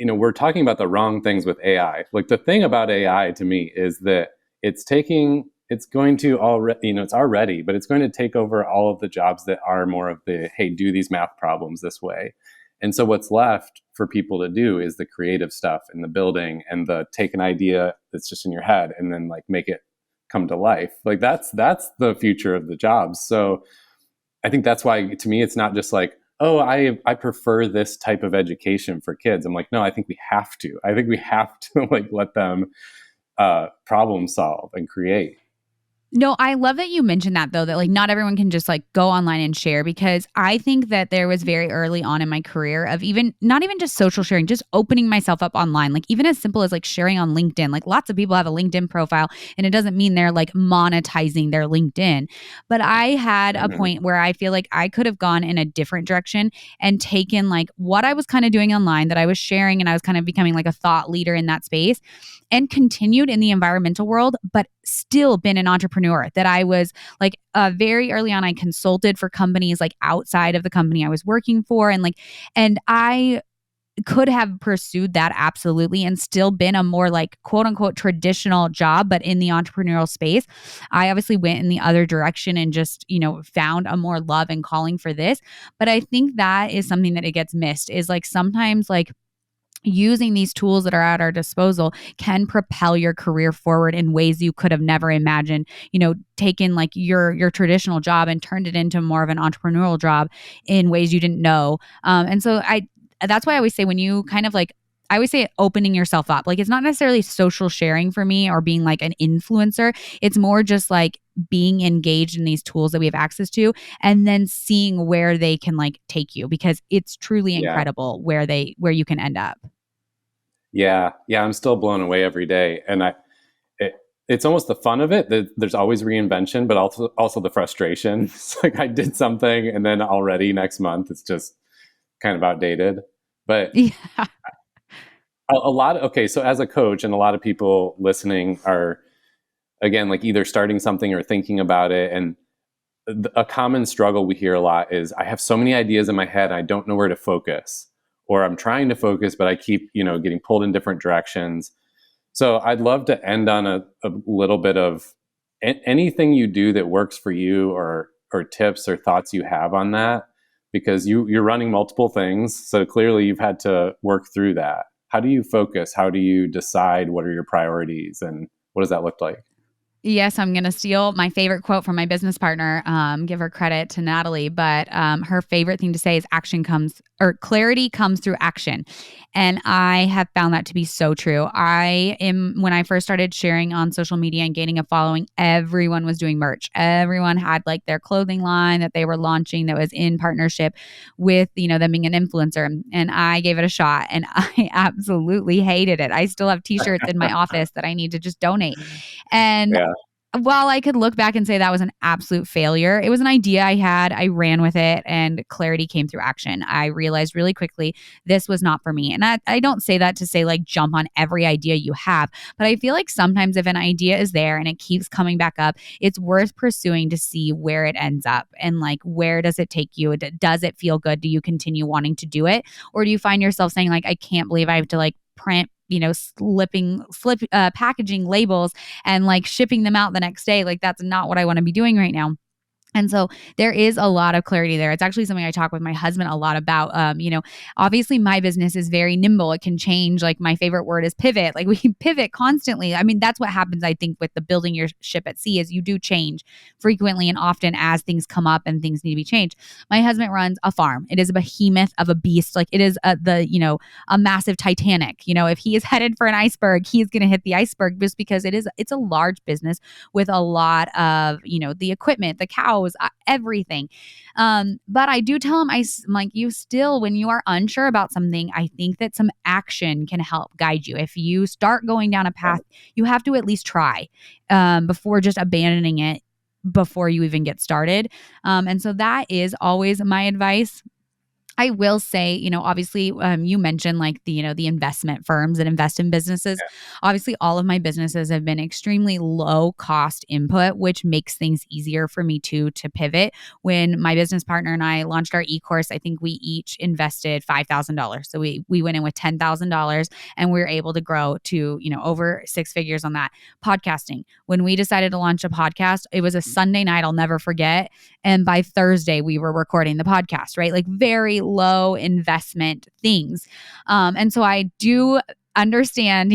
C: we're talking about the wrong things with AI. Like the thing about AI to me is that it's going to already, it's already, but it's going to take over all of the jobs that are more of the, hey, do these math problems this way. And so what's left for people to do is the creative stuff and the building and the take an idea that's just in your head and then like make it come to life. Like that's the future of the jobs. So I think that's why to me, it's not just like, oh, I prefer this type of education for kids. I'm like, no, I think we have to. I think we have to like let them problem solve and create.
D: No, I love that you mentioned that though, that like not everyone can just like go online and share, because I think that there was very early on in my career of not even just social sharing, just opening myself up online, like even as simple as like sharing on LinkedIn. Like lots of people have a LinkedIn profile and it doesn't mean they're like monetizing their LinkedIn. But I had a point where I feel like I could have gone in a different direction and taken like what I was kind of doing online that I was sharing, and I was kind of becoming like a thought leader in that space, and continued in the environmental world, but still been an entrepreneur. That I was like very early on, I consulted for companies like outside of the company I was working for. And I could have pursued that absolutely and still been a more like quote unquote traditional job, but in the entrepreneurial space. I obviously went in the other direction and just, found a more love and calling for this. But I think that is something that it gets missed, is like sometimes like using these tools that are at our disposal can propel your career forward in ways you could have never imagined. Taken like your traditional job and turned it into more of an entrepreneurial job in ways you didn't know. And so that's why I always say, when you kind of like, I always say opening yourself up. Like it's not necessarily social sharing for me or being like an influencer. It's more just like being engaged in these tools that we have access to, and then seeing where they can like take you, because it's truly incredible where you can end up.
C: Yeah. I'm still blown away every day. And it's almost the fun of it. There's always reinvention, but also the frustration. It's like I did something and then already next month it's just kind of outdated. But
D: yeah.
C: So as a coach, and a lot of people listening are, again, like either starting something or thinking about it. And a common struggle we hear a lot is, I have so many ideas in my head, I don't know where to focus, or I'm trying to focus, but I keep, getting pulled in different directions. So I'd love to end on a little bit of anything you do that works for you, or tips or thoughts you have on that, because you're running multiple things. So clearly you've had to work through that. How do you focus? How do you decide what are your priorities, and what does that look like?
D: Yes, I'm going to steal my favorite quote from my business partner. Give her credit to Natalie, but her favorite thing to say is clarity comes through action. And I have found that to be so true. When I first started sharing on social media and gaining a following, everyone was doing merch. Everyone had like their clothing line that they were launching that was in partnership with, them being an influencer. And I gave it a shot and I absolutely hated it. I still have t-shirts in my office that I need to just donate. And
C: Yeah.
D: while I could look back and say that was an absolute failure, it was an idea I had. I ran with it and clarity came through action. I realized really quickly this was not for me. And I don't say that to say like jump on every idea you have, but I feel like sometimes if an idea is there and it keeps coming back up, it's worth pursuing to see where it ends up and like where does it take you? Does it feel good? Do you continue wanting to do it? Or do you find yourself saying like, I can't believe I have to like print packaging labels and like shipping them out the next day. Like that's not what I want to be doing right now. And so there is a lot of clarity there. It's actually something I talk with my husband a lot about. Obviously my business is very nimble. It can change. Like my favorite word is pivot. Like we pivot constantly. I mean, that's what happens, I think, with the building your ship at sea is you do change frequently and often as things come up and things need to be changed. My husband runs a farm. It is a behemoth of a beast. Like it is a massive Titanic. If he is headed for an iceberg, he is going to hit the iceberg just because it's a large business with a lot of, the equipment, the cows, everything. But I do tell him, I'm like, you still, when you are unsure about something, I think that some action can help guide you. If you start going down a path, you have to at least try before just abandoning it before you even get started. And so that is always my advice. I will say, obviously, you mentioned like the investment firms that invest in businesses. Yeah. Obviously, all of my businesses have been extremely low cost input, which makes things easier for me to pivot. When my business partner and I launched our e-course, I think we each invested $5,000. So we went in with $10,000 and we were able to grow to, over six figures on that. Podcasting. When we decided to launch a podcast, it was a Sunday night, I'll never forget. And by Thursday, we were recording the podcast, right? Like very low investment things. And so I do understand,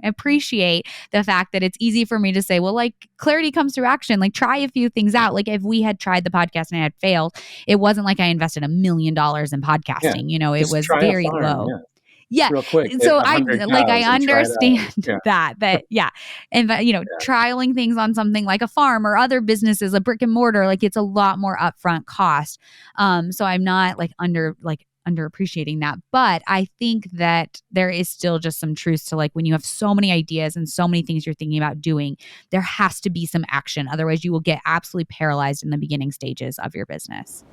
D: appreciate the fact that it's easy for me to say, well, like clarity comes through action, like try a few things out. Like if we had tried the podcast and it had failed, it wasn't like I invested $1 million in podcasting. It was very low. Yeah.
C: Real quick.
D: So I understand that. And, trialing things on something like a farm or other businesses, a brick and mortar, like it's a lot more upfront cost. So I'm not underappreciating that. But I think that there is still just some truth to like when you have so many ideas and so many things you're thinking about doing, there has to be some action. Otherwise you will get absolutely paralyzed in the beginning stages of your business.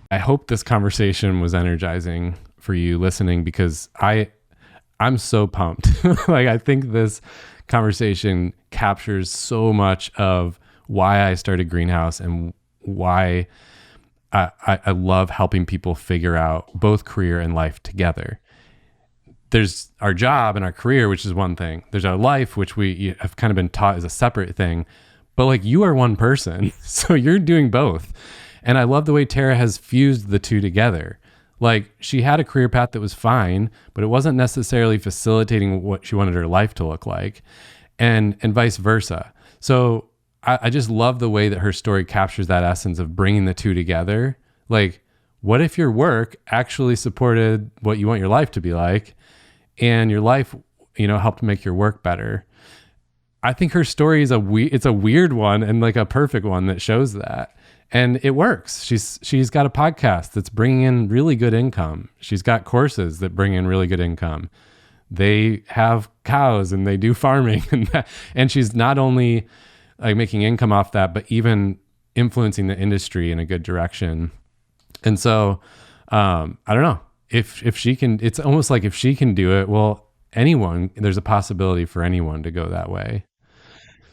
A: I hope this conversation was energizing for you listening because I'm so pumped. Like I think this conversation captures so much of why I started Greenhouse and why I love helping people figure out both career and life together. There's our job and our career, which is one thing. There's our life, which we have kind of been taught is a separate thing. But like you are one person, so you're doing both. And I love the way Tara has fused the two together. Like she had a career path that was fine, but it wasn't necessarily facilitating what she wanted her life to look like, and vice versa. So I just love the way that her story captures that essence of bringing the two together. Like, what if your work actually supported what you want your life to be like, and your life, helped make your work better? I think her story is it's a weird one and like a perfect one that shows that. And it works. She's got a podcast that's bringing in really good income. She's got courses that bring in really good income. They have cows and they do farming, and she's not only like making income off that, but even influencing the industry in a good direction. And so, I don't know if she can. It's almost like if she can do it, well, there's a possibility for anyone to go that way.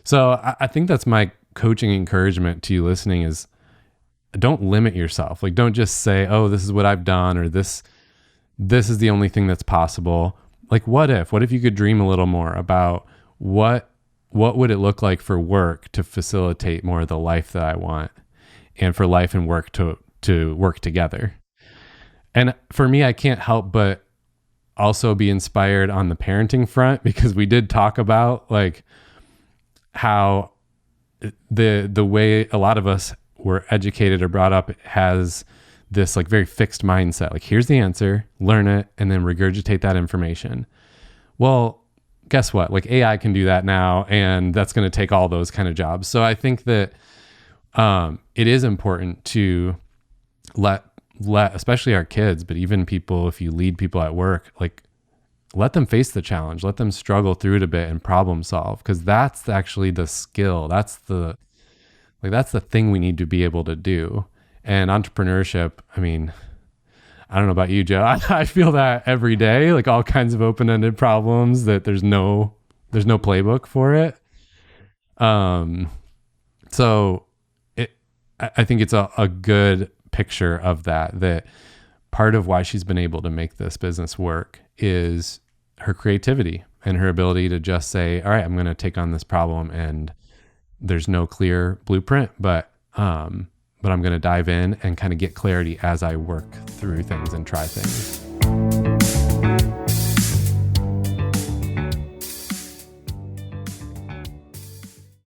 A: So I think that's my coaching encouragement to you listening is, don't limit yourself. Like, don't just say, oh, this is what I've done, or this is the only thing that's possible. Like, what if you could dream a little more about what would it look like for work to facilitate more of the life that I want, and for life and work to work together. And for me, I can't help but also be inspired on the parenting front, because we did talk about like how the way a lot of us were educated or brought up has this like very fixed mindset. Like, here's the answer, learn it, and then regurgitate that information. Well, guess what? Like, AI can do that now, and that's going to take all those kind of jobs. So I think that it is important to let especially our kids, but even people, if you lead people at work, like, let them face the challenge, let them struggle through it a bit and problem solve, because that's actually the skill. That's the thing we need to be able to do. And entrepreneurship, I mean, I don't know about you, Joe. I feel that every day, like all kinds of open-ended problems that there's no playbook for it. So I think it's a good picture of that part of why she's been able to make this business work is her creativity and her ability to just say, all right, I'm going to take on this problem, and there's no clear blueprint, but I'm going to dive in and kind of get clarity as I work through things and try things.